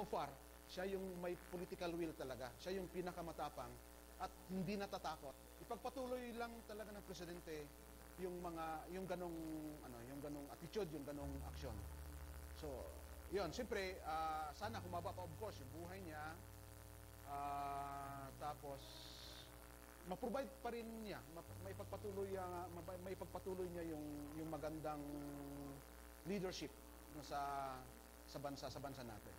So far, siya yung may political will talaga. Siya yung pinakamatapang at hindi natatakot. Ipagpatuloy lang talaga ng presidente yung ganong attitude, yung ganong aksyon. So, yun, siyempre, sana humaba pa of course yung buhay niya. Tapos ma-provide pa rin niya, may pagpatuloy niya yung magandang leadership sa bansa natin.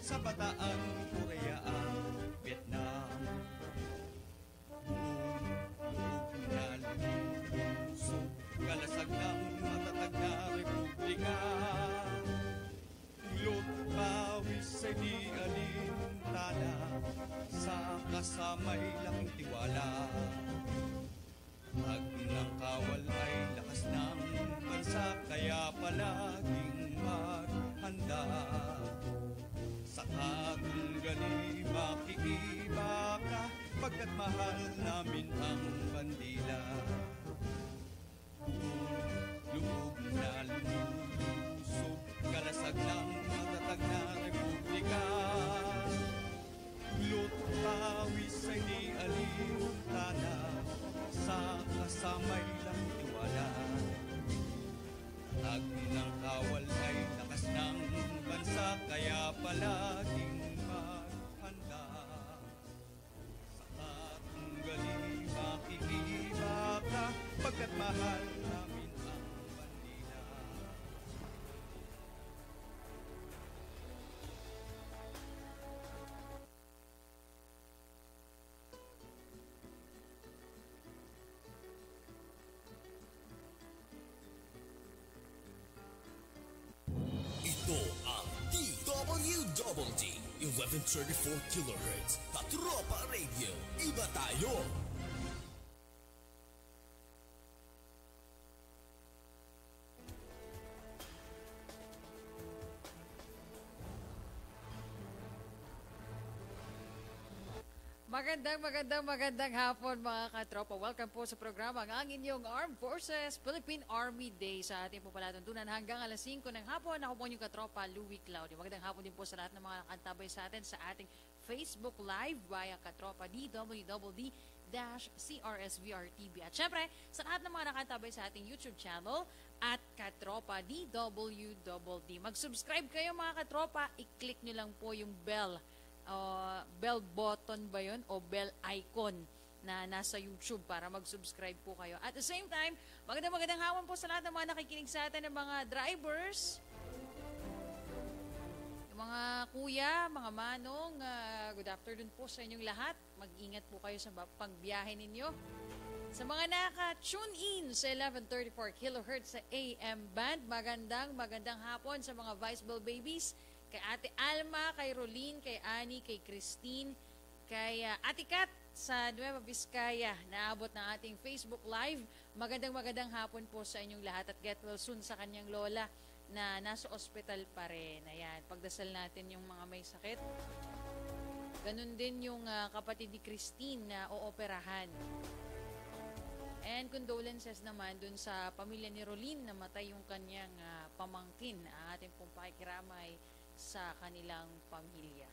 Sa Bataan, Korea ang Vietnam. Buong na lumusog, kalasag ng matatag na republika. Ulot pawis ay di alintana, sa kasamay laking tiwala. Pag ng kawal ay lakas ng bansa, kaya palaging maghanda. Sa katunggali makikiba ka, pagkat mahal namin ang bandila. Loob na lumusog, kalasag ng matatag na republika. Ulot pawis ay di alintana, sa kasamay lang tiwala. Tag ng kawal ay lakas ng bansa, kaya palaging maghanda. Sa katunggali makikiba ka, pagkat mahal namin ang bandila. 'Yan DWDWD 1134 kHz Katropa Radio. Iba tayo! Magandang hapon mga katropa. Welcome po sa programa ang inyong Armed Forces Philippine Army Day sa ating po palatuntunan hanggang alas 5 ng hapon. Ako po yung Katropang Lui Claudio. Magandang hapon din po sa lahat ng mga nakantabay sa atin sa ating Facebook Live via Katropa DWWD-CRSVRTV. At syempre, sa lahat ng mga nakantabay sa ating YouTube channel at Katropa DWWD. Mag-subscribe kayo mga katropa. I-click nyo lang po yung bell button ba yun o bell icon na nasa YouTube para mag-subscribe po kayo. At the same time, magandang hapon po sa lahat ng mga nakikinig sa atin ng mga drivers, yung mga kuya, mga manong, good afternoon po sa inyong lahat. Mag-ingat po kayo sa pagbiyahe ninyo. Sa mga naka-tune in sa 1134 kHz sa AM band, magandang hapon sa mga Vice Bell Babies, kay Ate Alma, kay Rolene, kay Annie, kay Christine, kay Ate Kat sa Nueva Vizcaya. Naabot ng ating Facebook Live. Magandang hapon po sa inyong lahat at get well soon sa kanyang lola na nasa ospital pa rin. Ayan, pagdasal natin yung mga may sakit. Ganun din yung kapatid ni Christine na ooperahan. And condolences naman dun sa pamilya ni Rolene na matay yung kanyang pamangkin. Ating pong pakikiramay sa kanilang pamilya.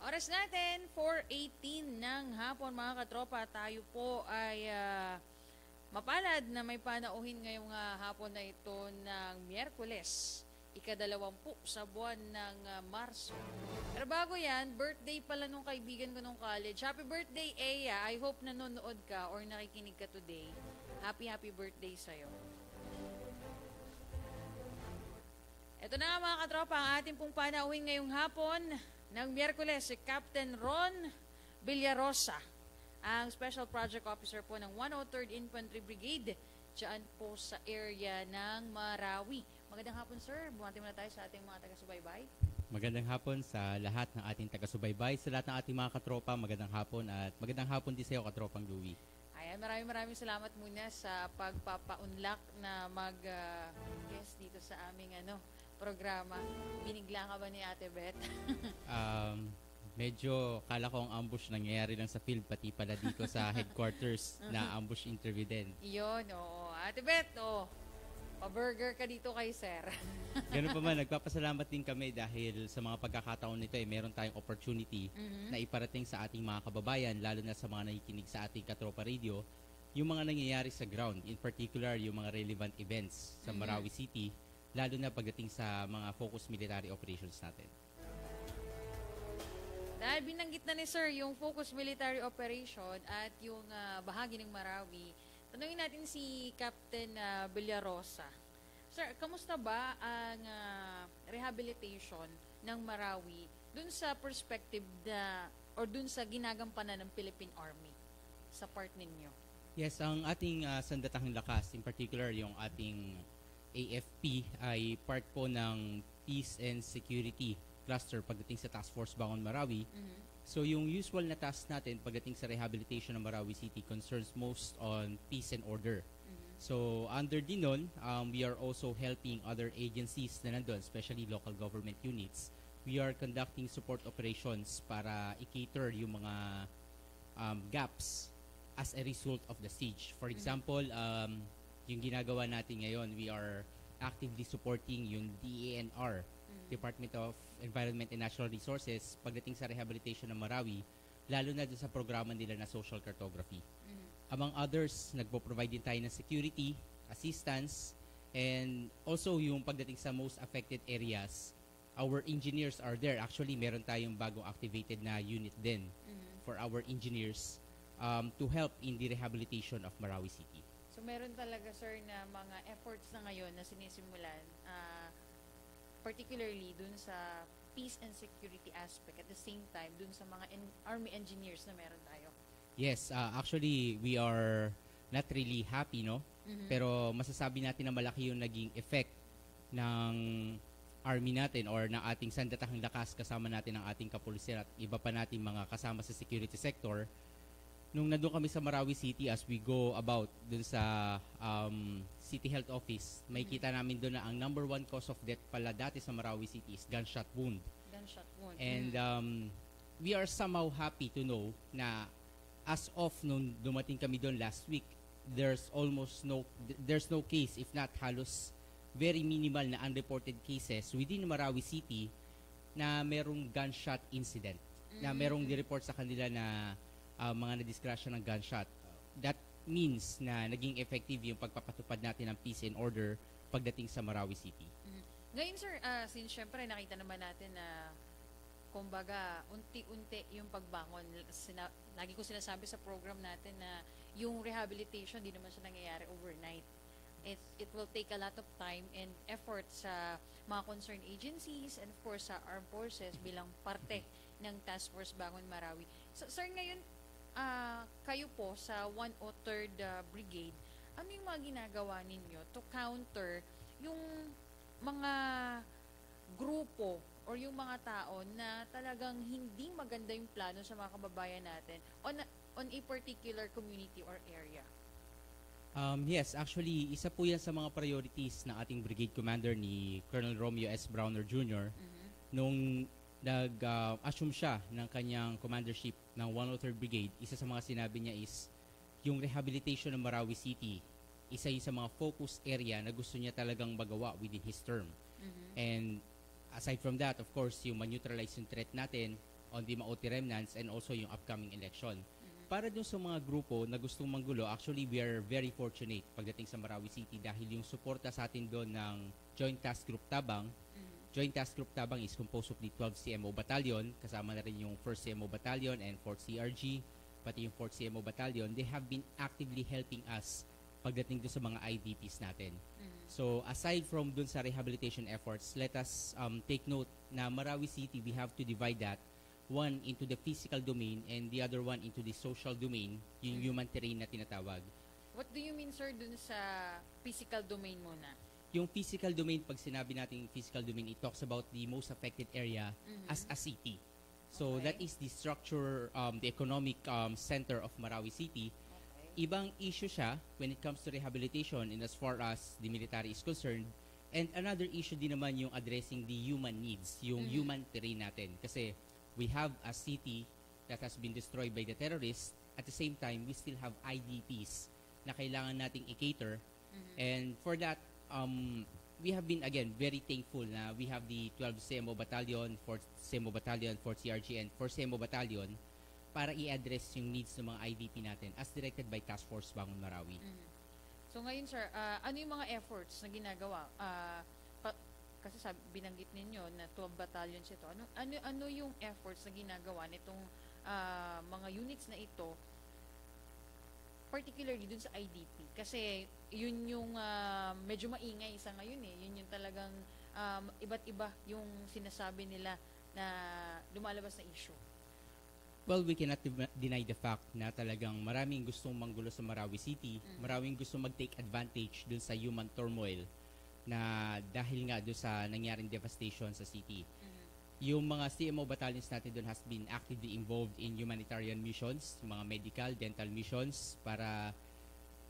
Oras natin, 4:18 ng hapon mga katropa. Tayo po ay mapalad na may panauhin ngayong hapon na ito ng Miyerkules, ika-20 sa buwan ng Marso. Pero bago yan, birthday pala nung kaibigan ko nung college. Happy birthday, Eya. I hope nanonood ka or nakikinig ka today. Happy birthday sa'yo. Ito na nga mga katropa, ang ating pong panauhin ngayong hapon ng Miyerkules, si Captain Ron Villarosa, ang Special Project Officer po ng 103rd Infantry Brigade dyan po sa area ng Marawi. Magandang hapon, sir. Bumati muna tayo sa ating mga taga-subaybay. Magandang hapon sa lahat ng ating taga-subaybay, sa lahat ng ating mga katropa. Magandang hapon at magandang hapon din sa iyo, Katropang Louie. Ayan, maraming salamat muna sa pagpapaunlak na mag-guest dito sa aming programa. Binigla ka ba ni Ate Beth? Medyo kala ko ang ambush nangyayari lang sa field, pati pala dito sa headquarters na ambush interview din. Iyon, oo. Ate Beth, pa-burger ka dito kay sir. Ganun pa man, nagpapasalamat din kami dahil sa mga pagkakataon nito meron tayong opportunity na iparating sa ating mga kababayan, lalo na sa mga nakikinig sa ating Katropa Radio, yung mga nangyayari sa ground, in particular yung mga relevant events sa Marawi City, lalo na pagdating sa mga focus military operations natin. Dahil binanggit na ni sir yung focus military operation at yung bahagi ng Marawi, tanungin natin si Captain Villarosa. Sir, kamusta ba ang rehabilitation ng Marawi dun sa perspective or dun sa ginagampanan ng Philippine Army sa part ninyo? Yes, ang ating sandatahang lakas, in particular yung ating AFP, ay part po ng Peace and Security Cluster pagdating sa Task Force Bangon Marawi. So yung usual na task natin pagdating sa rehabilitation ng Marawi City concerns most on peace and order. So under din nun, we are also helping other agencies na nandun, especially local government units. We are conducting support operations para i-cater yung mga gaps as a result of the siege. For example, yung ginagawa natin ngayon, we are actively supporting yung DENR, Department of Environment and Natural Resources, pagdating sa rehabilitation ng Marawi, lalo na doon sa programa nila na social cartography. Among others, nagpo-provide din tayo ng security, assistance, and also yung pagdating sa most affected areas, our engineers are there. Actually, meron tayong bagong activated na unit din for our engineers to help in the rehabilitation of Marawi City. So meron talaga sir na mga efforts na ngayon na sinisimulan, particularly dun sa peace and security aspect, at the same time dun sa mga army engineers na meron tayo. Yes, actually, we are not really happy, no? Pero masasabi natin na malaki yung naging effect ng army natin or ng ating sandatahang lakas kasama natin ang ating kapulisan at iba pa nating mga kasama sa security sector. Nung nandun kami sa Marawi City, as we go about dun sa City Health Office, may kita namin dun na ang number 1 cause of death pala dati sa Marawi City is gunshot wound. Gunshot wound. And we are somehow happy to know na as of nung dumating kami doon last week, there's no case, if not halos very minimal na unreported cases within Marawi City na merong gunshot incident, na merong di-report sa kanila na mga nadisgrasya ng gunshot. That means na naging effective yung pagpapatupad natin ng peace and order pagdating sa Marawi City. Ngayon sir, since syempre nakita naman natin na kumbaga unti-unti yung pagbangon, lagi ko sinasabi sa program natin na yung rehabilitation di naman siya nangyayari overnight. It will take a lot of time and effort sa mga concerned agencies and of course sa armed forces bilang parte ng Task Force Bangon Marawi. So, sir, ngayon kayo po sa 103rd Brigade, ano yung mga ginagawa ninyo to counter yung mga grupo or yung mga tao na talagang hindi maganda yung plano sa mga kababayan natin on a particular community or area? Yes, actually, isa po yan sa mga priorities ng ating brigade commander ni Colonel Romeo S. Browner Jr. Nung nag-assume siya ng kanyang commandership ng 103rd Brigade, isa sa mga sinabi niya is yung rehabilitation ng Marawi City, isa yun sa mga focus area na gusto niya talagang magawa within his term. And aside from that, of course, yung ma-neutralize yung threat natin on the Maoti remnants and also yung upcoming election. Para dun sa mga grupo na gustong manggulo, actually, we are very fortunate pagdating sa Marawi City dahil yung suporta sa atin doon ng Joint Task Group Tabang. Joint Task Group Tabang is composed of the 12th CMO Battalion, kasama na rin yung 1st CMO Battalion and 4th CRG, pati yung 4th CMO Battalion. They have been actively helping us pagdating doon sa mga IDPs natin. So, aside from doon sa rehabilitation efforts, let us take note na Marawi City, we have to divide that, one into the physical domain and the other one into the social domain, yung human terrain na tinatawag. What do you mean, sir, dun sa physical domain muna? Yung physical domain, pag sinabi natin physical domain, it talks about the most affected area as a city. So, that is the structure, the economic center of Marawi City. Ibang issue siya when it comes to rehabilitation and as far as the military is concerned. And another issue din naman yung addressing the human needs, yung human terrain natin. Kasi we have a city that has been destroyed by the terrorists. At the same time, we still have IDPs na kailangan nating i-cater. And for that, we have been, again, very thankful na we have the 12th CMO Battalion, 4th CMO Battalion, 4th CRG, and 4th CMO Battalion para i-address yung needs ng mga IDP natin as directed by Task Force Bangon Marawi. So ngayon, sir, ano yung mga efforts na ginagawa? Kasi binanggit ninyo na 12 battalions ito. Ano yung efforts na ginagawa nitong mga units na ito, particularly dun sa IDP? Kasi yun yung medyo maingay sa ngayon eh. Yun yung talagang iba't iba yung sinasabi nila na lumalabas na issue. Well, we cannot deny the fact na talagang maraming gustong manggulo sa Marawi City, maraming gustong mag-take advantage dun sa human turmoil na dahil nga doon sa nangyaring devastation sa city. Yung mga CMO battalions natin doon has been actively involved in humanitarian missions, mga medical, dental missions para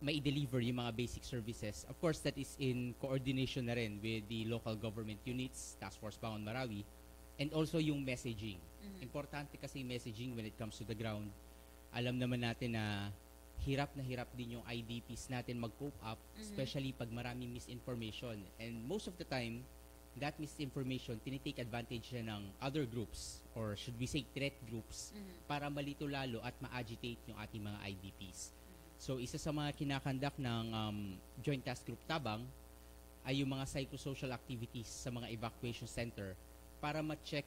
ma-deliver yung mga basic services. Of course, that is in coordination na rin with the local government units, Task Force Bangon Marawi, and also yung messaging. Importante kasi messaging when it comes to the ground. Alam naman natin na hirap din yung IDPs natin mag-cope up, especially pag maraming misinformation. And most of the time, that misinformation, tinitake advantage na ng other groups, or should we say threat groups, para malito lalo at ma-agitate yung ating mga IDPs. So, isa sa mga kinakandak ng Joint Task Group Tabang ay yung mga psychosocial activities sa mga evacuation center para ma-check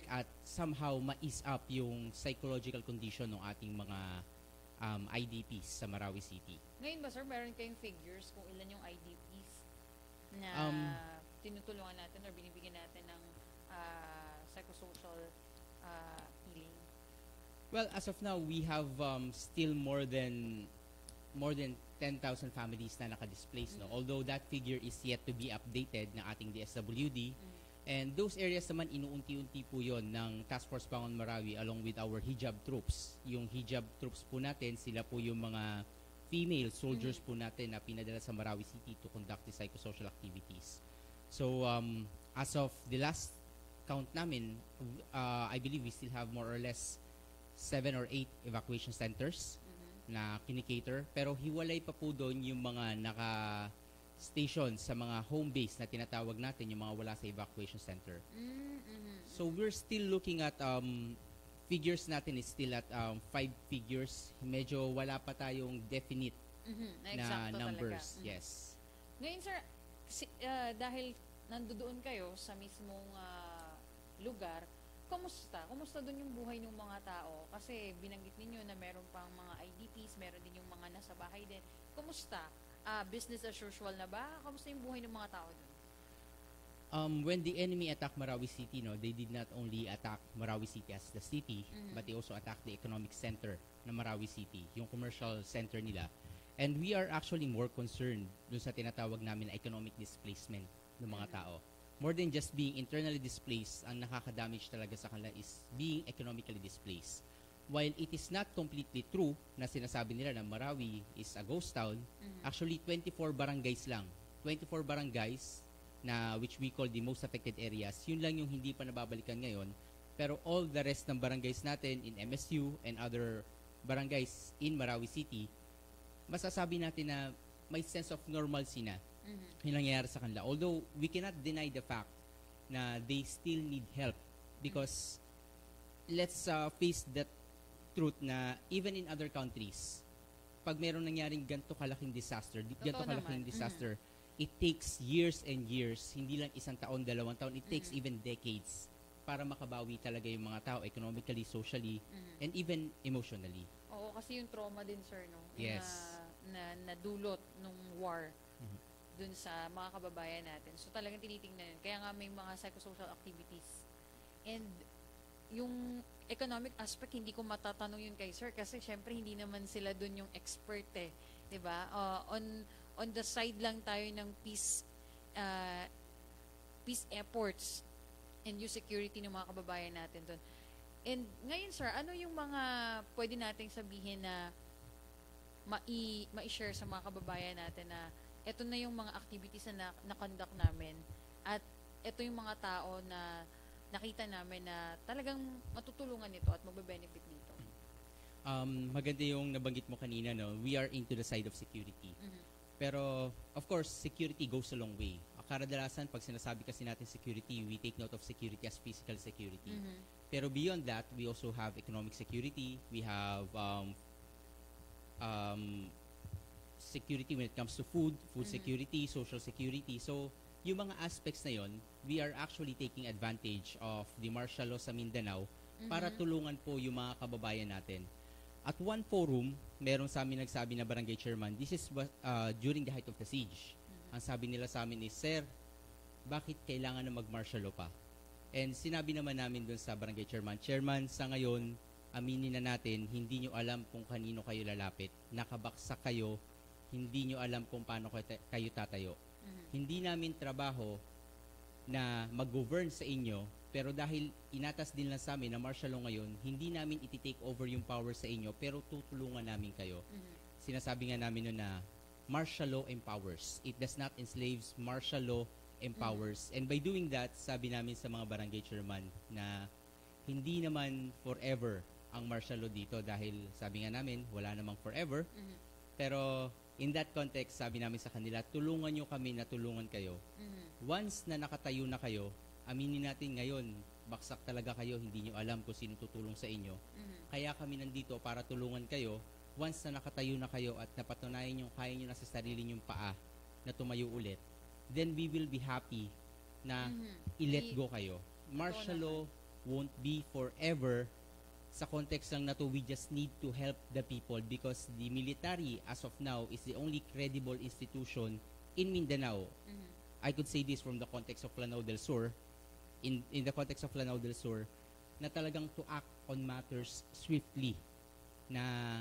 at somehow ma-ease up yung psychological condition ng ating mga IDPs sa Marawi City. Ngayon ba, sir, meron kayong figures kung ilan yung IDPs na tinutulungan natin or binibigyan natin ng psychosocial healing? Well, as of now, we have still more than 10,000 families na naka-displaced, no? Although that figure is yet to be updated ng ating DSWD. And those areas naman, inuunti-unti po yon ng Task Force Bangon Marawi along with our hijab troops. Yung hijab troops po natin, sila po yung mga female soldiers po natin na pinadala sa Marawi City to conduct the psychosocial activities. So, as of the last count namin, I believe we still have more or less 7 or 8 evacuation centers na kinikater. Pero hiwalay pa po doon yung mga naka-station sa mga home base na tinatawag natin, yung mga wala sa evacuation center. So we're still looking at figures natin is still at 5 figures. Medyo wala pa tayong definite na numbers. Talaga. Yes. Ngayon, sir, dahil nandoon kayo sa mismong lugar, Kumusta doon yung buhay ng mga tao? Kasi binanggit ninyo na meron pang mga IDPs, meron din yung mga nasa bahay din. Kumusta? Business as usual na ba? Kumusta yung buhay ng mga tao doon? When the enemy attacked Marawi City, no, they did not only attack Marawi City as the city, but they also attacked the economic center ng Marawi City, yung commercial center nila. And we are actually more concerned dun sa tinatawag namin na economic displacement ng mga tao. More than just being internally displaced, ang nakaka-damage talaga sa kanila is being economically displaced. While it is not completely true na sinasabi nila na Marawi is a ghost town, actually 24 barangays lang. 24 barangays na which we call the most affected areas, yun lang yung hindi pa nababalikan ngayon. Pero all the rest ng barangays natin in MSU and other barangays in Marawi City, masasabi natin na may sense of normalcy na yung nangyayari sa kanila. Although, we cannot deny the fact na they still need help because let's face that truth na even in other countries, pag meron nangyaring ganito kalaking disaster, it takes years and years, hindi lang isang taon, 2 taon, it takes even decades para makabawi talaga yung mga tao economically, socially, and even emotionally. Oo, kasi yung trauma din, sir, no? Yes. Na dulot nung war dun sa mga kababayan natin. So talagang tinitingnan yun. Kaya nga may mga psychosocial activities. And yung economic aspect, hindi ko matatanong yun kay sir kasi syempre hindi naman sila dun yung expert eh. 'Di ba? On the side lang tayo ng peace efforts and yung security ng mga kababayan natin dun. And ngayon sir, ano yung mga pwede nating sabihin na ma-share sa mga kababayan natin na ito na yung mga activities na conduct namin at ito yung mga tao na nakita namin na talagang matutulungan nito at magbe-benefit dito. Maganda yung nabanggit mo kanina, no? We are into the side of security. Pero, of course, security goes a long way. Kadalasan, pag sinasabi kasi natin security, we take note of security as physical security. Pero beyond that, we also have economic security. We have security when it comes to food security, social security. So, yung mga aspects na yon, we are actually taking advantage of the martial law sa Mindanao para tulungan po yung mga kababayan natin. At one forum, meron sa amin nagsabi na barangay chairman, this is during the height of the siege. Ang sabi nila sa amin is, sir, bakit kailangan na mag-martial law pa? And sinabi naman namin doon sa barangay chairman, sa ngayon, aminin na natin, hindi nyo alam kung kanino kayo lalapit. Nakabaksak kayo, hindi nyo alam kung paano kayo tatayo. Hindi namin trabaho na mag-govern sa inyo, pero dahil inatas din lang sa amin na martial law ngayon, hindi namin iti-take over yung power sa inyo, pero tutulungan namin kayo. Sinasabi nga namin nun na martial law empowers. It does not enslaves, martial law empowers. And by doing that, sabi namin sa mga barangay chairman na hindi naman forever ang martial law dito dahil sabi nga namin, wala namang forever. Pero in that context, sabi namin sa kanila, tulungan nyo kami na tulungan kayo. Once na nakatayo na kayo, aminin natin ngayon, baksak talaga kayo, hindi nyo alam kung sino tutulong sa inyo. Kaya kami nandito para tulungan kayo. Once na nakatayo na kayo at napatunayan nyo, kaya nyo na sa sarili nyong paa na tumayo ulit, then we will be happy na i-let go kayo. Martial law won't be forever. Sa context lang na to, we just need to help the people because the military, as of now, is the only credible institution in Mindanao. I could say this from the context of Lanao del Sur. In the context of Lanao del Sur, na talagang to act on matters swiftly, na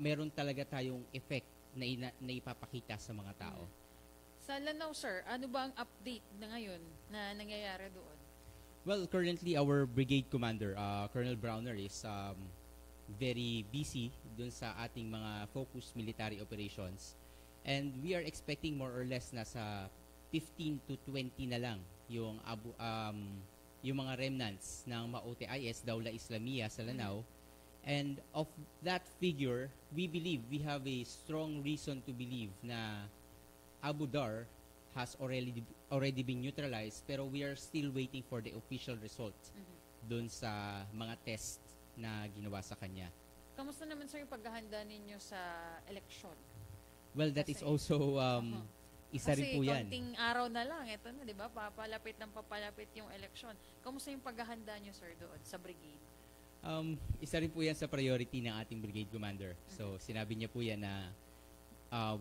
meron talaga tayong effect na ipapakita sa mga tao. Sa Lanao, sir, ano ba ang update na ngayon na nangyayari doon? Well, currently our brigade commander, Colonel Browner, is very busy dun sa ating mga focused military operations. And we are expecting more or less na sa 15 to 20 na lang yung mga remnants ng MAOTIS, Dawla Islamia sa Lanao. And of that figure, we have a strong reason to believe na Abu Dar has already been neutralized, pero we are still waiting for the official results dun sa mga test na ginawa sa kanya. Kamusta naman, sir, yung paghahanda ninyo sa eleksyon? Well, that is also isa rin po yan. Kasi konting araw na lang, ito na, di ba? Papalapit yung eleksyon. Kamusta yung paghahanda nyo, sir, doon sa brigade? Isa rin po yan sa priority ng ating brigade commander. So, sinabi niya po yan na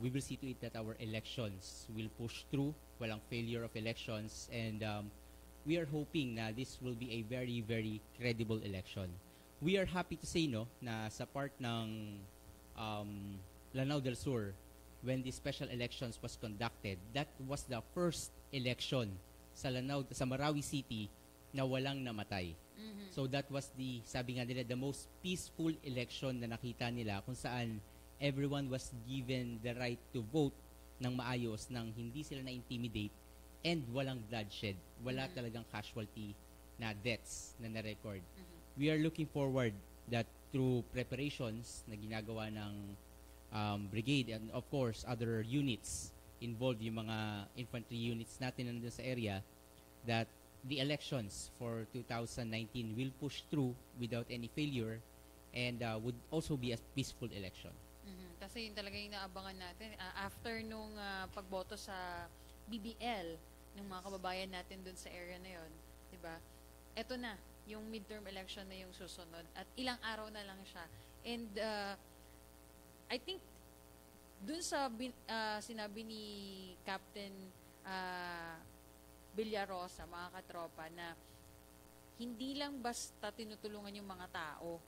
we will see to it that our elections will push through, walang failure of elections, and we are hoping na this will be a very, very credible election. We are happy to say, no, na sa part ng Lanao del Sur, when the special elections was conducted, that was the first election sa Marawi City na walang namatay. So that was sabi nga nila, the most peaceful election na nakita nila, kung saan everyone was given the right to vote ng maayos, nang hindi sila na-intimidate, and walang bloodshed. Wala talagang casualty na deaths na na-record. We are looking forward that through preparations na ginagawa ng brigade and of course other units involved, yung mga infantry units natin nandun sa area, that the elections for 2019 will push through without any failure and would also be a peaceful election. Kasi yun talaga yung naabangan natin. After nung pagboto sa BBL ng mga kababayan natin dun sa area na yun, di ba? Eto na, yung midterm election na yung susunod at ilang araw na lang siya. And I think dun sa sinabi ni Captain Villarosa, mga katropa, na hindi lang basta tinutulungan yung mga tao,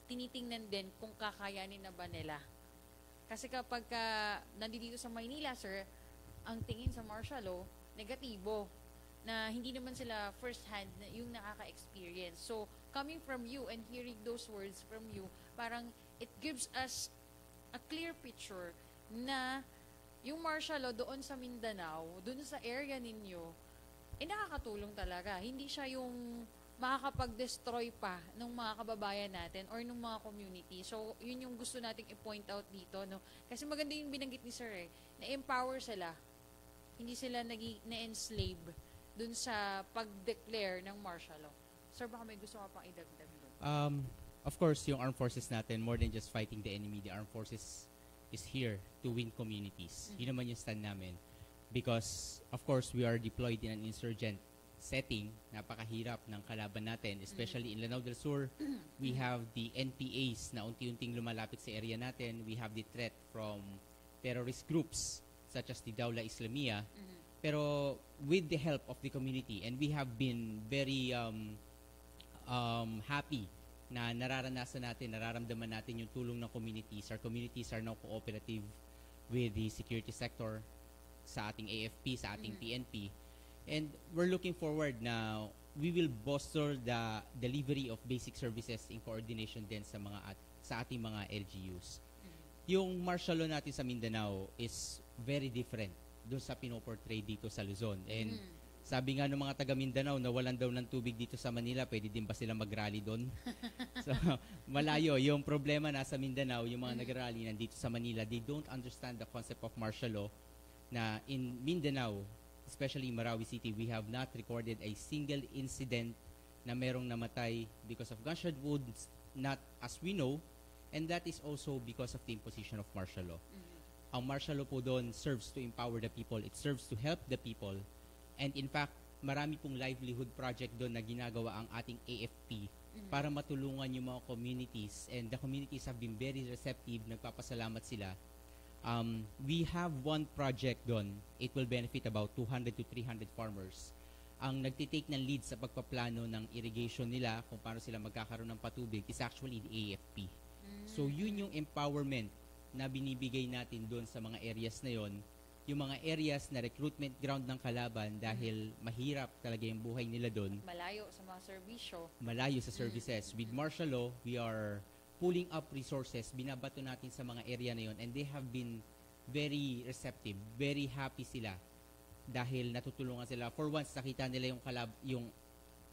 tinitingnan din kung kakayanin na ba nila. Kasi kapag nandito sa Maynila, sir, ang tingin sa martial law, negatibo, na hindi naman sila first hand na yung nakaka-experience. So, coming from you and hearing those words from you, parang it gives us a clear picture na yung martial law doon sa Mindanao, doon sa area ninyo, nakakatulong talaga. Hindi siya yung makakapag-destroy pa ng mga kababayan natin or ng mga community. So, yun yung gusto nating i-point out dito, no? Kasi maganda yung binanggit ni Sir, na-empower sila. Hindi sila na-enslave dun sa pag-declare ng martial law. Sir, baka may gusto ka pang idagdag dun? Of course, yung armed forces natin, more than just fighting the enemy, the armed forces is here to win communities. Yun naman yung stand namin. Because, of course, we are deployed in an insurgent setting. Napakahirap ng kalaban natin, especially in Lanao del Sur. We have the NPAs na unti-unting lumalapit sa area natin. We have the threat from terrorist groups such as the Dawla Islamia. Pero with the help of the community, and we have been very happy na nararamdaman natin yung tulong ng communities. Our communities are now cooperative with the security sector sa ating AFP, sa ating PNP. And we're looking forward na we will bolster the delivery of basic services in coordination din sa ating mga LGUs. Yung martial law natin sa Mindanao is very different doon sa pinoportray dito sa Luzon. And sabi nga ng mga taga Mindanao, nawalan daw ng tubig dito sa Manila, pwede din ba sila mag-rally doon? So, malayo. Yung problema nasa Mindanao, yung mga nag-rally nandito sa Manila, they don't understand the concept of martial law, na in Mindanao, especially in Marawi City, we have not recorded a single incident na merong namatay because of gunshot wounds, not as we know, and that is also because of the imposition of martial law. Ang martial law po doon serves to empower the people, it serves to help the people, and in fact, marami pong livelihood project doon na ginagawa ang ating AFP para matulungan yung mga communities, and the communities have been very receptive, nagpapasalamat sila. We have one project doon. It will benefit about 200 to 300 farmers. ang nagtitake ng lead sa pagpaplano ng irrigation nila, kung paano sila magkakaroon ng patubig, is actually the AFP. So yun yung empowerment na binibigay natin doon sa mga areas na yon, yung mga areas na recruitment ground ng kalaban dahil mahirap talaga yung buhay nila doon. Malayo sa mga serbisyo. Malayo sa services. With martial law, we are pulling up resources, binabato natin sa mga area na yon, and they have been very receptive, very happy sila dahil natutulungan sila. For once, nakita nila yung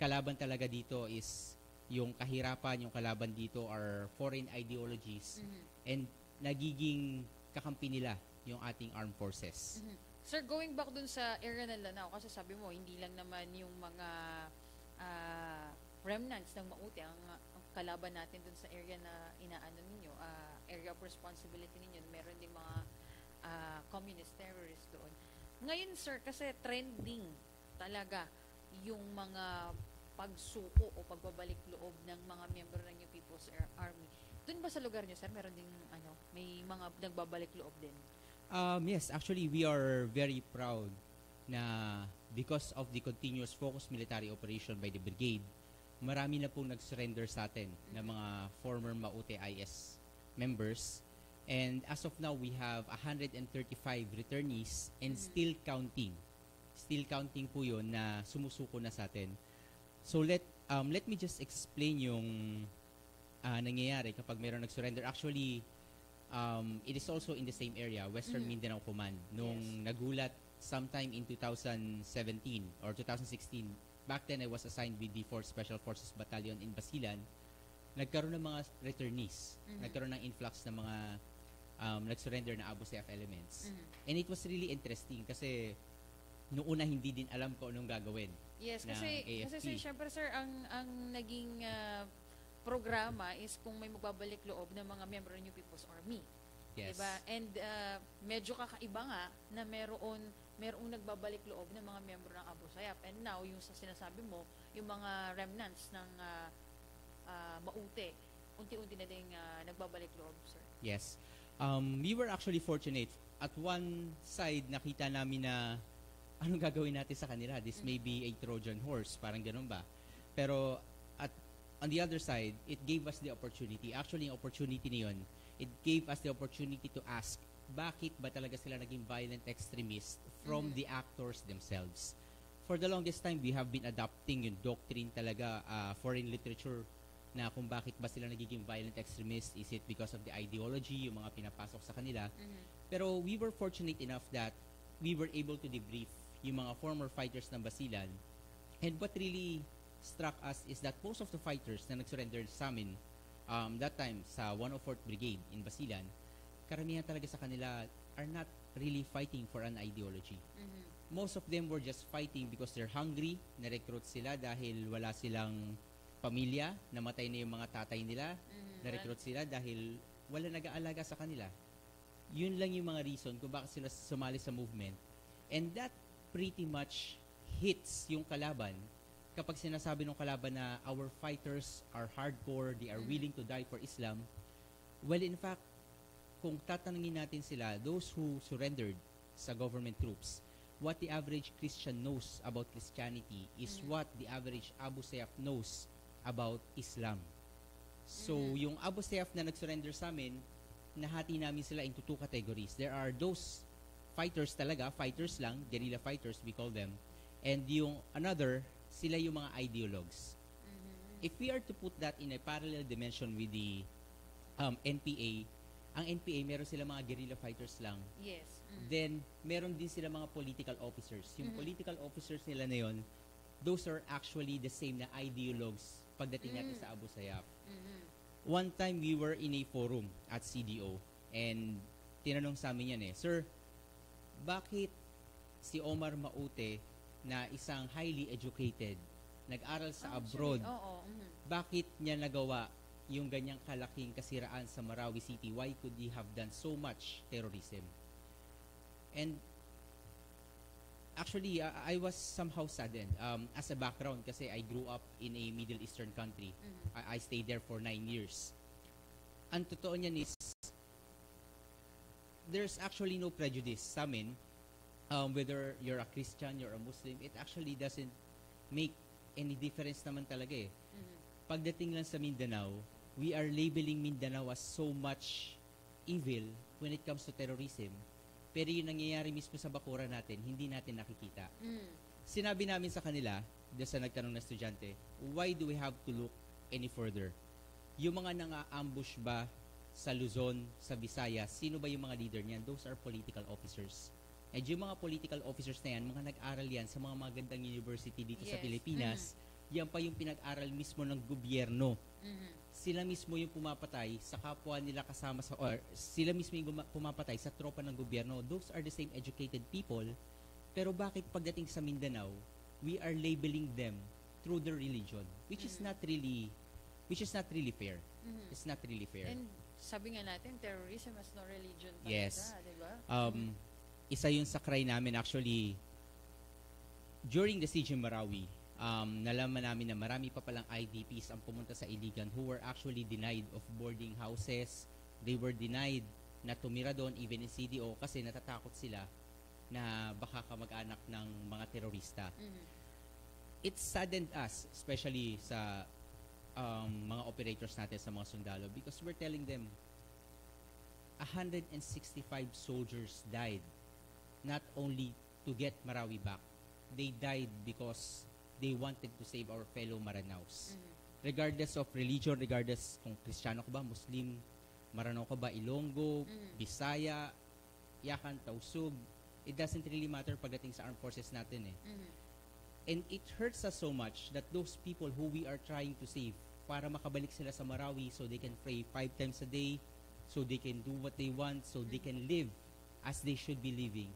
kalaban talaga dito is yung kahirapan, yung kalaban dito are foreign ideologies, and nagiging kakampi nila yung ating armed forces. Sir, going back dun sa area ng Lanao, kasi sabi mo, hindi lang naman yung mga remnants ng Maute ang kalaban natin dun sa area na inaano ninyo, area of responsibility ninyo. Meron din mga communist terrorists doon. Ngayon, sir, kasi trending talaga yung mga pagsuko o pagbabalik loob ng mga miyembro ng New People's Army. Doon ba sa lugar niyo, sir, meron ding may mga nagbabalik loob din? Yes, actually, we are very proud na because of the continuous focused military operation by the brigade, marami na pong nag-surrender sa atin na mga former Maute IS members. And as of now, we have 135 returnees and still counting. Still counting po yun na sumusuko na sa atin. So let me just explain yung nangyayari kapag mayroong nag-surrender. Actually, it is also in the same area, Western Mindanao Command. Nung nagulat sometime in 2017 or 2016, back then I was assigned with the 4th Special Forces Battalion in Basilan, nagkaroon ng mga returnees. Nagkaroon ng influx ng mga nag-surrender na Abu Sayyaf elements. And it was really interesting kasi noong una hindi din alam ko anong gagawin. Yes, ng kasi AFP. syempre, sir, ang naging programa is kung may magbabalik loob ng mga miyembro ng New People's Army. Yes. Diba? And medyo kakaiba nga na merong nagbabalik loob ng mga miyembro ng Abu Sayyaf. And now, yung sa sinasabi mo, yung mga remnants ng Maute, unti-unti na din nagbabalik loob, sir. Yes. We were actually fortunate. At one side, nakita namin na anong gagawin natin sa kanila? This may be a Trojan horse, parang ganun ba? Pero on the other side, it gave us the opportunity. Actually, yung opportunity na yun, it gave us the opportunity to ask, bakit ba talaga sila naging violent extremists from the actors themselves? For the longest time, we have been adopting yung doctrine talaga, foreign literature, na kung bakit ba sila nagiging violent extremists. Is it because of the ideology, yung mga pinapasok sa kanila? Pero we were fortunate enough that we were able to debrief yung mga former fighters ng Basilan. And what really struck us is that most of the fighters na nag-surrender sa amin that time sa 104th Brigade in Basilan, karamihan talaga sa kanila are not really fighting for an ideology. Most of them were just fighting because they're hungry, na-recruit sila dahil wala silang pamilya, namatay na yung mga tatay nila, na-recruit sila dahil wala nag-aalaga sa kanila. Yun lang yung mga reason kung bakit sila sumali sa movement. And that pretty much hits yung kalaban kapag sinasabi ng kalaban na our fighters are hardcore, they are willing to die for Islam. Well, in fact, kung tatanungin natin sila, those who surrendered sa government troops, what the average Christian knows about Christianity is what the average Abu Sayyaf knows about Islam. So, yung Abu Sayyaf na nag-surrender sa amin, nahati namin sila into two categories. There are those fighters talaga, fighters lang, guerrilla fighters, we call them. And yung another, sila yung mga ideologues. If we are to put that in a parallel dimension with the NPA, ang NPA, meron sila mga guerrilla fighters lang. Yes. Then, meron din sila mga political officers. Yung political officers nila na yun, those are actually the same na ideologues pagdating natin sa Abu Sayyaf. One time, we were in a forum at CDO and tinanong sa amin yan Sir, bakit si Omar Maute na isang highly educated, nag-aral sa abroad, bakit niya nagawa yung ganyang kalaking kasiraan sa Marawi City? Why could he have done so much terrorism? And actually, I was somehow saddened as a background kasi I grew up in a Middle Eastern country. I stayed there for 9 years. Ang totoo niyan is, there's actually no prejudice sa amin, whether you're a Christian, you're a Muslim. It actually doesn't make any difference naman talaga eh. Pagdating lang sa Mindanao, we are labeling Mindanao as so much evil when it comes to terrorism. Pero yung nangyayari mismo sa bakura natin, hindi natin nakikita. Sinabi namin sa kanila, doon sa nagtanong na estudyante, why do we have to look any further? Yung mga nang-ambush ba sa Luzon, sa Visayas, sino ba yung mga leader niyan? Those are political officers. And yung mga political officers na yan, mga nag-aral yan sa mga magandang university dito sa Pilipinas, yan pa yung pinag-aral mismo ng gobyerno. Sila mismo yung pumapatay sa kapwa nila kasama sa, or sila mismo yung pumapatay sa tropa ng gobyerno. Those are the same educated people. Pero bakit pagdating sa Mindanao, we are labeling them through their religion, which is not really fair. It's not really fair. And sabi nga natin, terrorism has no religion talaga, Yes. di ba? Isa yun sa cry namin actually during the siege in Marawi. Nalaman namin na marami pa palang IDPs ang pumunta sa Iligan who were actually denied of boarding houses. They were denied na tumira doon even in CDO kasi natatakot sila na baka kamag-anak ng mga terorista. It saddened us, especially sa mga operators natin sa mga sundalo, because we're telling them 165 soldiers died not only to get Marawi back, they died because they wanted to save our fellow Maranaos. Regardless of religion, regardless kung Kristiyano ka ba, Muslim, Maranao ka ba, Ilonggo, Bisaya, Yakan, Tausug, it doesn't really matter pagdating sa armed forces natin eh. And it hurts us so much that those people who we are trying to save para makabalik sila sa Marawi so they can pray 5 times a day, so they can do what they want, so they can live as they should be living,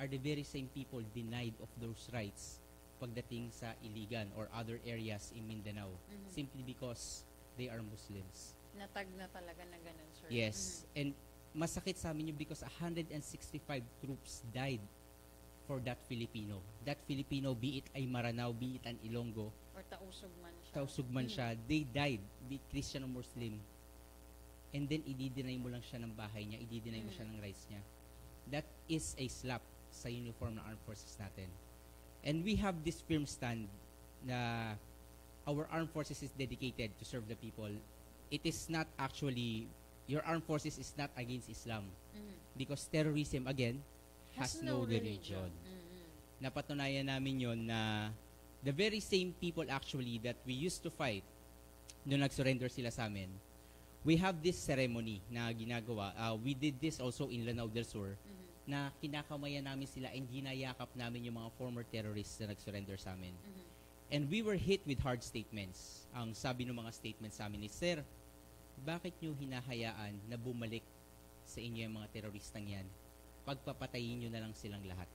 are the very same people denied of those rights pagdating sa Iligan or other areas in Mindanao simply because they are Muslims. Natag na talaga na ganun, sir. Yes. And masakit sa amin yun because 165 troops died for that Filipino. That Filipino, be it ay Maranao, be it an Ilonggo, Or tausog man siya. tausug man siya, they died, be it Christian or Muslim. And then, i-deny mo lang siya ng bahay niya, i-deny mo siya ng rights niya. That is a slap sa uniform ng armed forces natin. And we have this firm stand na our armed forces is dedicated to serve the people. It is not actually, your armed forces is not against Islam. Because terrorism, again, has no religion. Napatunayan namin yon na the very same people actually that we used to fight nung nag-surrender sila sa amin, we have this ceremony na ginagawa. We did this also in Lanao del Sur, na kinakamayan namin sila and ginayakap namin yung mga former terrorists na nag-surrender sa amin. And we were hit with hard statements. Ang sabi ng mga statements sa amin is, Sir, bakit nyo hinahayaan na bumalik sa inyo yung mga teroristang yan? Pagpapatayin nyo na lang silang lahat.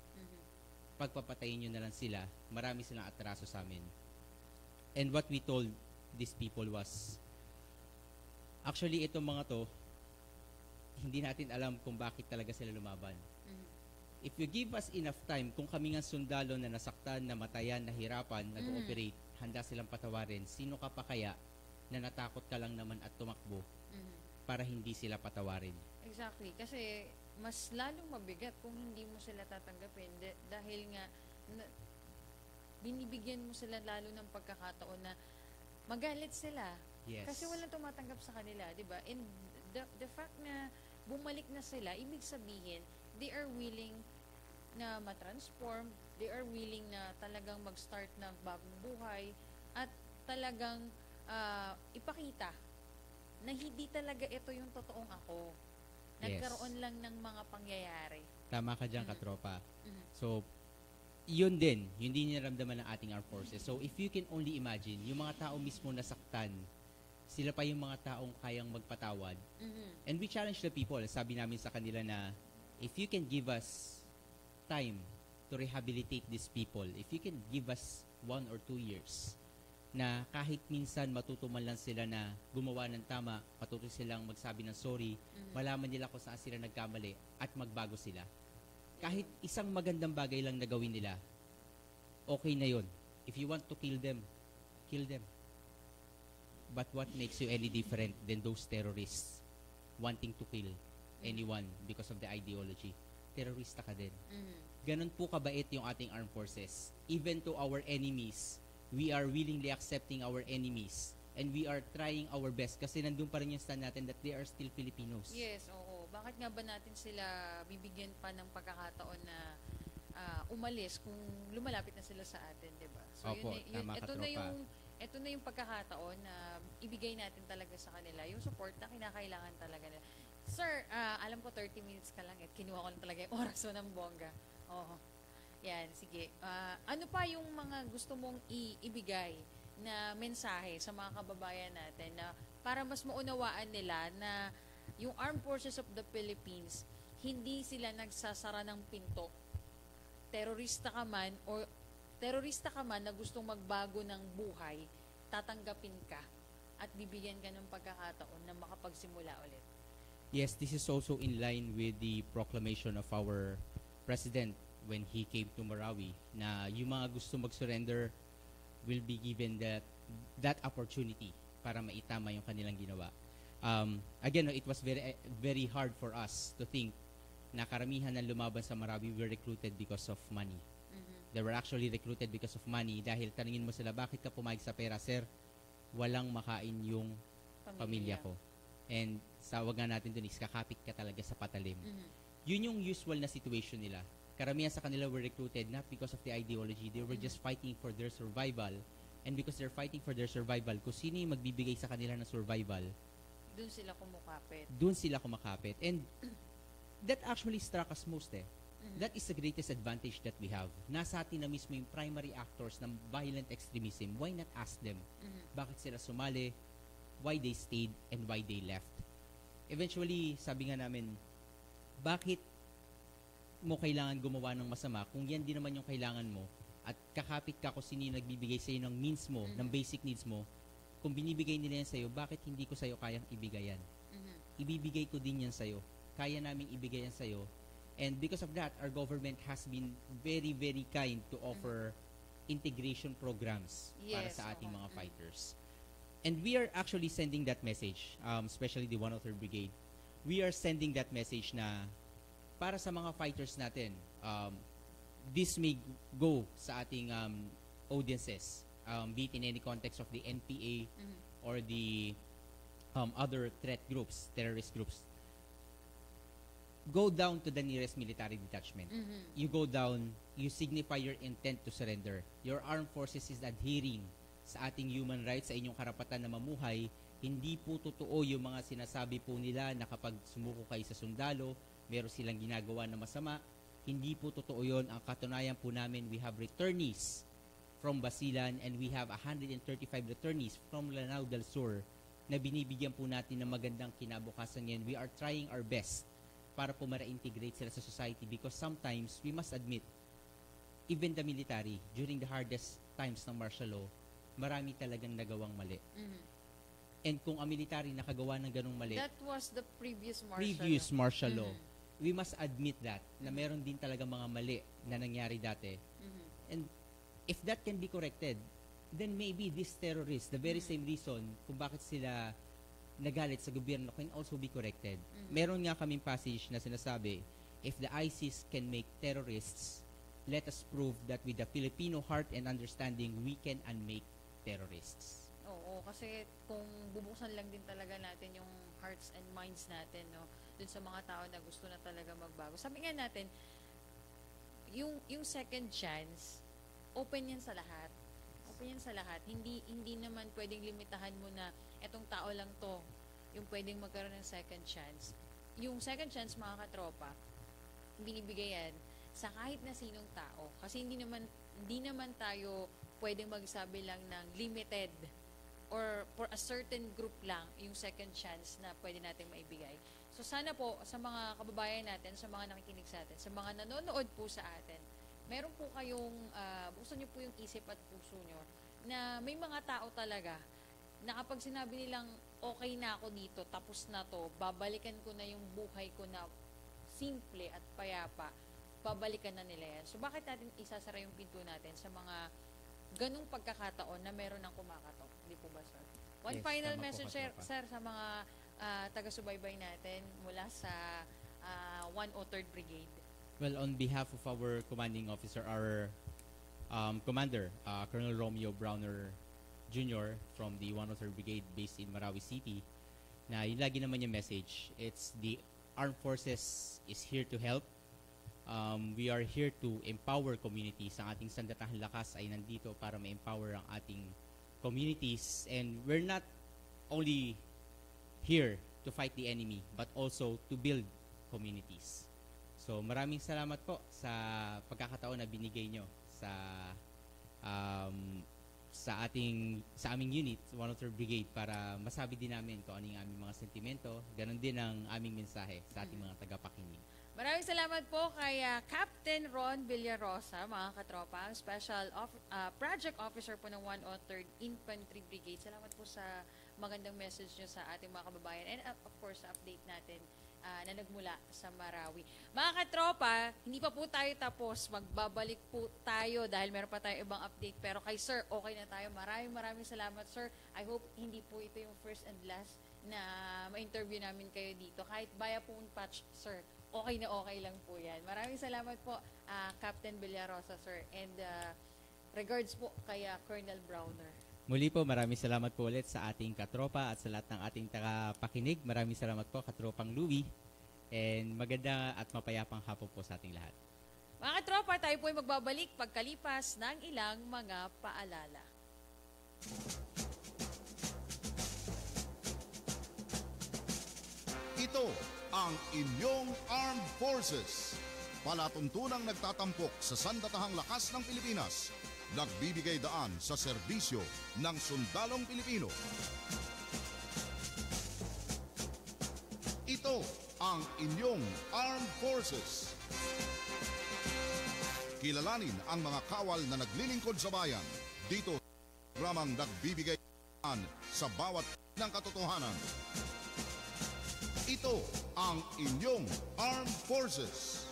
Pagpapatayin nyo na lang sila, marami silang atraso sa amin. And what we told these people was, actually, itong mga to, hindi natin alam kung bakit talaga sila lumaban. If you give us enough time, kung kami nga sundalo na nasaktan, namatayan, nahirapan, nag-ooperate, handa silang patawarin, sino ka pa kaya na natakot ka lang naman at tumakbo para hindi sila patawarin? Exactly. Kasi mas lalong mabigat kung hindi mo sila tatanggapin dahil nga binibigyan mo sila lalo ng pagkakataon na magalit sila. Yes. Kasi walang tumatanggap sa kanila, di ba? And the fact na bumalik na sila, ibig sabihin, they are willing na matransform, they are willing na talagang mag-start ng bagong buhay, at talagang ipakita na hindi talaga ito yung totoong ako. Nagkaroon lang ng mga pangyayari. Tama ka dyan, katropa. So, yun din niramdaman ng ating armed forces. So, if you can only imagine, yung mga tao mismo nasaktan, sila pa yung mga taong kayang magpatawad. And we challenge the people. Sabi namin sa kanila na, if you can give us time to rehabilitate these people, if you can give us 1 or 2 years, na kahit minsan matutuman lang sila na gumawa ng tama, patuloy silang magsabi ng sorry, malaman nila kung saan sila nagkamali at magbago sila. Kahit isang magandang bagay lang na gawin nila, okay na yun. If you want to kill them, kill them. But what makes you any different than those terrorists wanting to kill anyone because of the ideology? Terrorista ka din. Ganun po kabait yung ating armed forces. Even to our enemies, we are willingly accepting our enemies and we are trying our best kasi nandun pa rin yung stand natin that they are still Filipinos. Yes, oo. Bakit nga ba natin sila bibigyan pa ng pagkakataon na umalis kung lumalapit na sila sa atin, 'di ba? So Opo, tama, ito na yung pagkakataon na ibigay natin talaga sa kanila yung support na kinakailangan talaga nila. Sir, alam ko 30 minutes ka lang at kinuha ko lang talaga yung oras mo ng bongga. Oo. Yan, sige. Ano pa yung mga gusto mong ibigay na mensahe sa mga kababayan natin na para mas maunawaan nila na yung Armed Forces of the Philippines, hindi sila nagsasara ng pinto. Terorista ka man na gustong magbago ng buhay, tatanggapin ka at bibigyan ka ng pagkakataon na makapagsimula ulit. Yes, this is also in line with the proclamation of our president when he came to Marawi na yung mga gusto mag-surrender will be given that opportunity para maitama yung kanilang ginawa. Again, it was very hard for us to think na karamihan ng lumaban sa Marawi were recruited because of money. They were actually recruited because of money dahil tanungin mo sila, bakit ka pumayag sa pera, sir? Walang makain yung pamilya ko. And sa wag nga natin dun is kakapit ka talaga sa patalim. Yun yung usual na situation nila. Karamihan sa kanila were recruited not because of the ideology. They were just fighting for their survival. And because they're fighting for their survival, kung sino yung magbibigay sa kanila ng survival, Doon sila kumakapit. And that actually struck us most That is the greatest advantage that we have. Nasa atin na mismo yung primary actors ng violent extremism. Why not ask them? Bakit sila sumali? Why they stayed? And why they left? Eventually, sabi nga namin, bakit mo kailangan gumawa ng masama kung yan din naman yung kailangan mo at kakapit ka kung sino yung nagbibigay sa'yo ng means mo, ng basic needs mo, kung binibigay nila yan sa'yo, bakit hindi ko sa'yo kayang ibigay yan? Ibibigay ko din yan sa'yo. Kaya naming ibigay yan sa'yo. And because of that, our government has been very, very kind to offer integration programs para sa ating mga fighters. And we are actually sending that message, especially the 103rd Brigade. We are sending that message na para sa mga fighters natin, this may go sa ating audiences, be it in any context of the NPA or the other threat groups, terrorist groups. Go down to the nearest military detachment. You go down, you signify your intent to surrender. Your armed forces is adhering sa ating human rights, sa inyong karapatan na mamuhay. Hindi po totoo yung mga sinasabi po nila na kapag sumuko kayo sa sundalo, meron silang ginagawa na masama. Hindi po totoo yun. Ang katunayan po namin, we have returnees from Basilan and we have 135 returnees from Lanao del Sur na binibigyan po natin ng magandang kinabukasan yan. We are trying our best para po ma-integrate sila sa society because sometimes we must admit, even the military, during the hardest times ng martial law, marami talagang nagawang mali. And kung ang military nakagawa ng ganong mali, that was the previous martial law. We must admit that, na meron din talaga mga mali na nangyari dati. And if that can be corrected, then maybe these terrorists, the very same reason kung bakit sila nagalit sa gobyerno can also be corrected. Meron nga kaming passage na sinasabi, if the ISIS can make terrorists, let us prove that with the Filipino heart and understanding, we can unmake terrorists. Oo, kasi kung bubuksan lang din talaga natin yung hearts and minds natin, no, dun sa mga tao na gusto na talaga magbago. Sabi nga natin, yung second chance, open yan sa lahat. Open yan sa lahat. Hindi naman pwedeng limitahan mo na etong tao lang to yung pwedeng magkaroon ng second chance. Yung second chance, mga katropa, binibigay yan sa kahit na sinong tao. Kasi hindi naman tayo pwedeng magsabi lang ng limited or for a certain group lang yung second chance na pwede natin maibigay. So sana po sa mga kababayan natin, sa mga nakikinig sa atin, sa mga nanonood po sa atin, meron po kayong, buksan nyo po yung isip at puso nyo na may mga tao talaga na kapag sinabi nilang okay na ako dito, tapos na to, babalikan ko na yung buhay ko na simple at payapa, babalikan na nila yan. So bakit natin isasara yung pinto natin sa mga ganung pagkakataon na meron ng kumakatok? Hindi po ba, sir? One final message, sir, sa mga taga-subaybay natin mula sa 103rd Brigade. Well, on behalf of our commanding officer, our Commander Colonel Romeo Browner Jr. from the 103rd Brigade based in Marawi City, na yung lagi naman yung message, it's the armed forces is here to help. We are here to empower communities. Ang ating Sandatahang Lakas ay nandito para ma-empower ang ating communities, and we're not only here to fight the enemy but also to build communities. So maraming salamat po sa pagkakataon na binigay nyo sa aming unit, 103rd Brigade, para masabi din namin kung ano yung aming mga sentimento, ganun din ang aming mensahe sa ating mga tagapakinig. Maraming salamat po kay Captain Ron Villarosa, mga katropa, ang Special Project Officer po ng 103rd Infantry Brigade. Salamat po sa magandang message nyo sa ating mga kababayan, and of course, sa update natin na nagmula sa Marawi. Mga katropa, hindi pa po tayo tapos. Magbabalik po tayo dahil meron pa tayong ibang update. Pero kay Sir, okay na tayo. Maraming salamat, Sir. I hope hindi po ito yung first and last na ma-interview namin kayo dito. Kahit via phone patch, Sir, okay na okay lang po yan. Maraming salamat po, Captain Villarosa, Sir. And regards po kay Colonel Browner. Muli po, maraming salamat po ulit sa ating katropa at sa lahat ng ating tagapakinig. Maraming salamat po, Katropang Lui. And maganda at mapayapang hapon po sa ating lahat. Mga katropa, tayo po ay magbabalik pagkalipas ng ilang mga paalala. Ito ang inyong armed forces. Palatuntunang nagtatampok sa sandatahang lakas ng Pilipinas. Nagbibigay daan sa serbisyo ng sundalong Pilipino. Ito ang inyong armed forces. Kilalanin ang mga kawal na naglilingkod sa bayan dito sa programang nagbibigay daan sa bawat ng katotohanan. Ito ang inyong armed forces.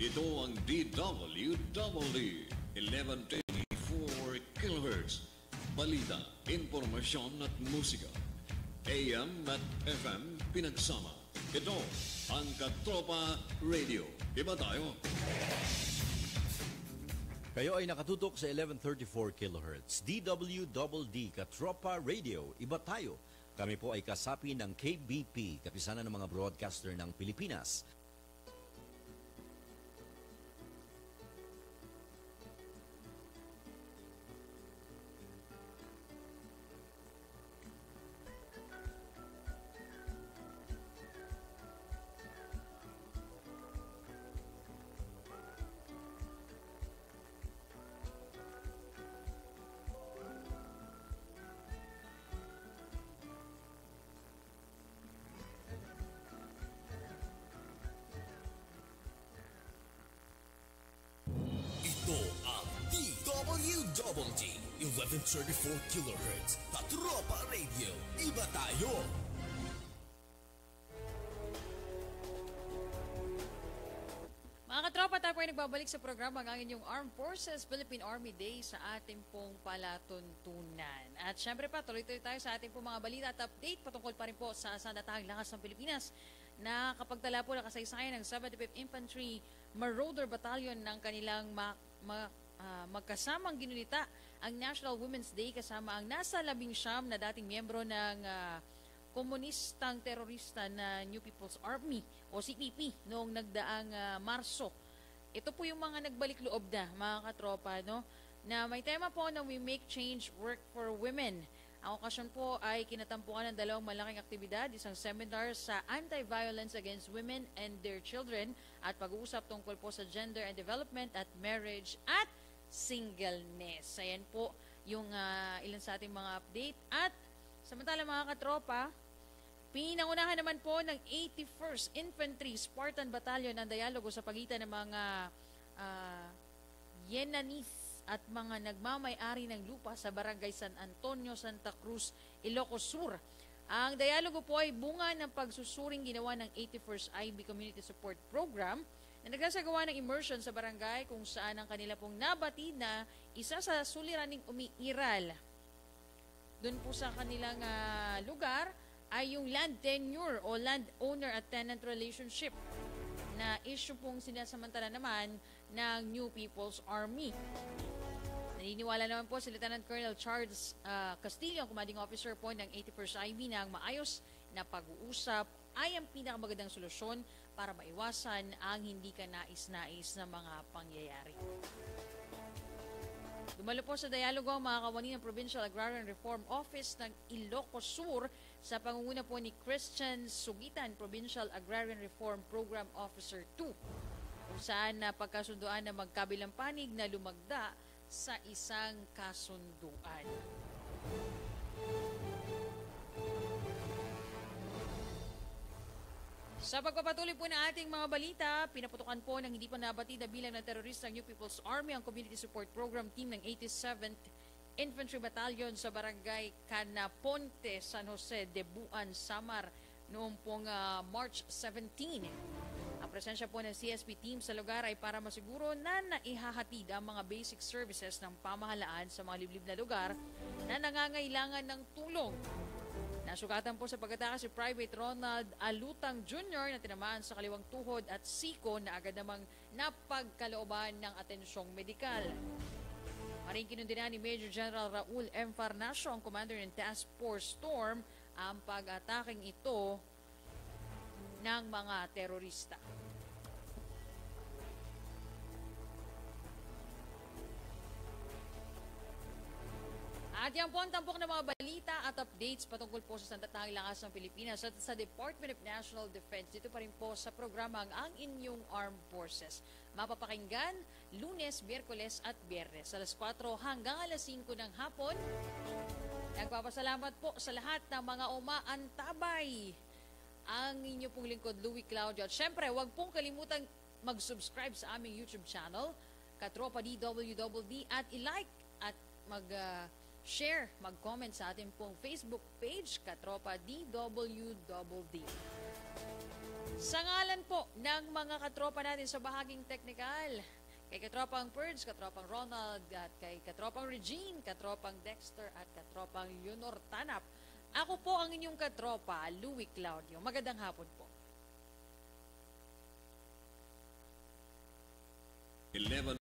Ito ang DWWD 1124 kHz. Balita, impormasyon at musika. AM at FM pinagsama. Ito ang Katropa Radio. Iba tayo. Kayo ay nakatutok sa 1134 kHz. DWDD Katropa Radio. Iba tayo. Kami po ay kasapi ng KBP, kapisanan ng mga broadcaster ng Pilipinas. Ito ang DWWD 1134 kHz Katropa Radio. Iba tayo! Mga katropa, tayo po ay nagbabalik sa programa ng inyong Armed Forces Philippine Army Day sa ating pong palatuntunan. At syempre pa, tuloy-tuloy tayo sa ating pong mga balita at update patungkol pa rin po sa Sandatahang Lakas ng Pilipinas na kapagtala po ng kasaysayan ng 75th Infantry Marauder Battalion ng kanilang magkasamang ginunita ang National Women's Day kasama ang nasa 19 na dating miyembro ng komunistang terorista na New People's Army o CPP noong nagdaang Marso. Ito po yung mga nagbalik loob na, mga katropa, no? Na may tema po na We Make Change Work for Women. Ang okasyon po ay kinatampukan ng dalawang malaking aktibidad, isang seminar sa anti-violence against women and their children at pag-uusap tungkol po sa gender and development at marriage at singleness. Ayan po yung ilan sa ating mga update. At samantala mga katropa, pinangunahan naman po ng 81st Infantry Spartan Battalion ang dialogo sa pagitan ng mga Yenanese at mga nagmamay-ari ng lupa sa Barangay San Antonio, Santa Cruz, Ilocos Sur. Ang dialogo po ay bunga ng pagsusuring ginawa ng 81st IB Community Support Program na nagsasagawa ng immersion sa barangay kung saan ang kanila pong nabati na isa sa suliraning umiiral. Doon po sa kanilang lugar ay yung land tenure o land owner at tenant relationship na issue pong sinasamantala naman ng New People's Army. Naniniwala naman po si Lieutenant Colonel Charles Castillo, ang commanding officer po ng 81st IB, na ang maayos na pag-uusap ay ang pinakamagandang solusyon para maiwasan ang hindi ka nais-nais na mga pangyayari. Dumalo po sa dialogo ang mga kawani ng Provincial Agrarian Reform Office ng Ilocos Sur sa pangunguna po ni Christian Sugitan, Provincial Agrarian Reform Program Officer 2, kung saan pagkasunduan na magkabilang panig na lumagda sa isang kasunduan. Sa pagpapatuloy po ng ating mga balita, pinaputukan po ng hindi pa nabatid na bilang ng terorista ng New People's Army ang Community Support Program Team ng 87th Infantry Battalion sa Barangay Canaponte, San Jose de Buan, Samar noong pong March 17. Ang presensya po ng CSP team sa lugar ay para masiguro na naihahatid ang mga basic services ng pamahalaan sa mga liblib na lugar na nangangailangan ng tulong. Nasugatan po sa pagkatakas si Private Ronald Alutang Jr. na tinamaan sa kaliwang tuhod at siko na agad namang napagkalooban ng atensyong medikal. Maring kinundinan ni Major General Raul M. Farnacio, ang commander ng Task Force Storm, ang pag-ataking ito ng mga terorista. At yan po ang tampok ng mga balita at updates patungkol po sa sandatahang lakas ng Pilipinas at sa Department of National Defense. Dito pa rin po sa programang Ang Inyong Armed Forces. Mapapakinggan Lunes, Miyerkules at Biyernes alas 4 hanggang alas 5 ng hapon. Nagpapasalamat po sa lahat ng mga umaantabay. Ang inyo pong lingkod, Lui Claudio. At syempre, huwag pong kalimutang mag-subscribe sa aming YouTube channel, Katropa DWDD, at i-like at share, mag-comment sa ating pong Facebook page, Katropa DWDD. Sa ngalan po ng mga katropa natin sa bahaging teknikal, kay Katropang Purge, Katropang Ronald, at kay Katropang Regine, Katropang Dexter, at Katropang Leonor Tanap, ako po ang inyong katropa, Lui Claudio. Magandang hapon po. 11